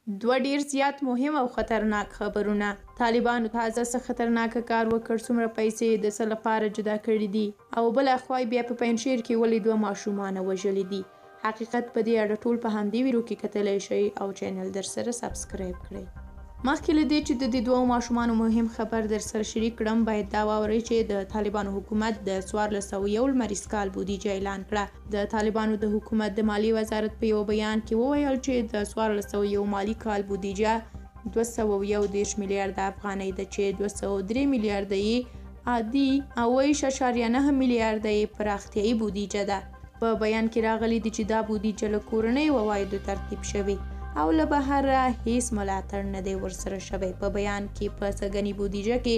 دوه ډیر زیات مهم او خطرناک خبرونه. طالبانو تازه څه خطرناکه کار وکړ، څومره پیسې د څه لپاره جدا کړي دي، او بله خوا بیا په پنجشیر کې ولې 2 ماشومان وژلي دي. حقیقت په دې اړه ټول په همدې ویډیو کې کتلی شئ او چینل در سره سبسکرایب کړئ. مخکې له دې چې د دې 2 ماشومانو مهم خبر در سره شریک کړم، باید دا واورئ چې د طالبانو حکومت د 1401 لمریز کال بودیجه اعلان کړه. د طالبانو د حکومت د مالیې وزارت په یو بیان کې وویل چې د 1401 مالی کال بودیجه 231 میلیارده افغانۍ ده، چې 203 میلیارده یې عادي او 1.9 میلیارده یې پراختیایي بودیجه ده. په بیان کې راغلی دی چې دا بودیجه له کورنیو عوایدو ترتیب شوې او له بهره هیڅ ملاتړ نه دی ورسره شوی. په بیان کې په سږني بودیجه کې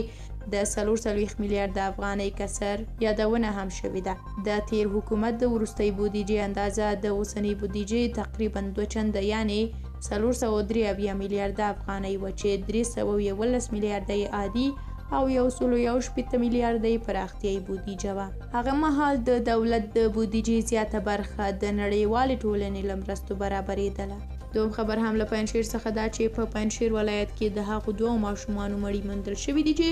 د 44 میلیارده افغانۍ کسر یادونه هم شوې ده. د تیر حکومت د وروستۍ بودیجې اندازه د اوسنۍ بودیجې تقریبا 2 چنده یعنې 483 میلیارده افغانۍ وه، چې 311 میلیارده یې عادي او 118 میلیارده یې پراختیایي بودیجه وه. هغه مهال د دولت د بودیجې زیاته برخه د نړیوالې ټولنې له مرستو برابرېدله. دوم خبر هم له پنجشیر څخه دا چې په پنجشیر ولایت کې د هغو 2 ماشومانو مړي موندل شوي دي چې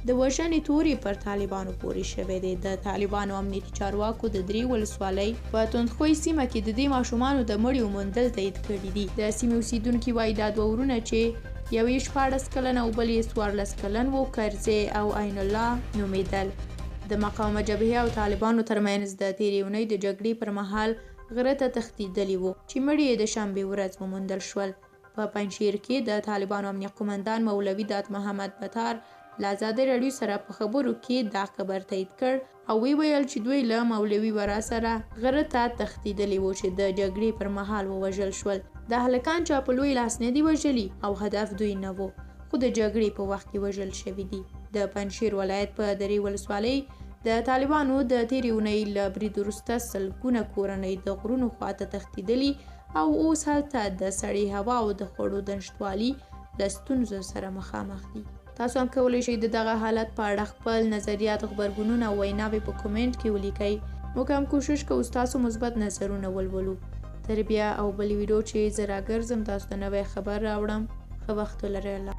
د وژنې تورې پر طالبانو پورې شوی دی. د طالبانو امنیتي چارواکو د 3 ولسوالۍ په توندخوی سیمه کې د دې ماشومانو د مړیو موندل تایید کړي دي. د سیمې اوسیدونکي وایي دا 2 ورونه چې یو یې 14 کلن او بل یې 14 کلن و، کرزی او عین الله نومیدل، د مقاومه جبهې او طالبانو ترمنځ د تېرې اونۍ د جګړې پر مهال غره ته تښتېدلي وو، چې مړي یې د شنبې ورځ وموندل شول. په پنجشیر کې د طالبانو امنیه قومندان مولوي دات محمد بطار له ازادۍ راډیو سره په خبرو کې دا خبر تایید کړ او ویل چې دوی له مولوي ورا سره غره ته تښتېدلي وو چې د جګړې پر مهال ووژل شول. دا هلکان چا په لوی لاس نه دي وژلي او هدف دوی نه وو، خو د جګړې په وخت کې وژل شوي دي. د پنجشیر ولایت په درې ولسوالۍ د طالبانو د تېرې اونۍ له برید وروسته سلګونه کورنۍ د غرونو خواته تښتېدلي او اوس هلته د سړې هوا او د خوړو د نشتوالي له ستونزو سره مخامخ دي. تاسو هم کولی شئ د دغه حالت په اړه خپل نظریات، غبرګونونه او ویناوې په کومنټ کې ولیکئ. موږ هم کوشش کوو ستاسو مثبت نظرونه ولولو. تر بیا او بلې ویډیو چې زه راګرځم تاسو ته نوی خبر راوړم. ښه وخت ولرئ. الله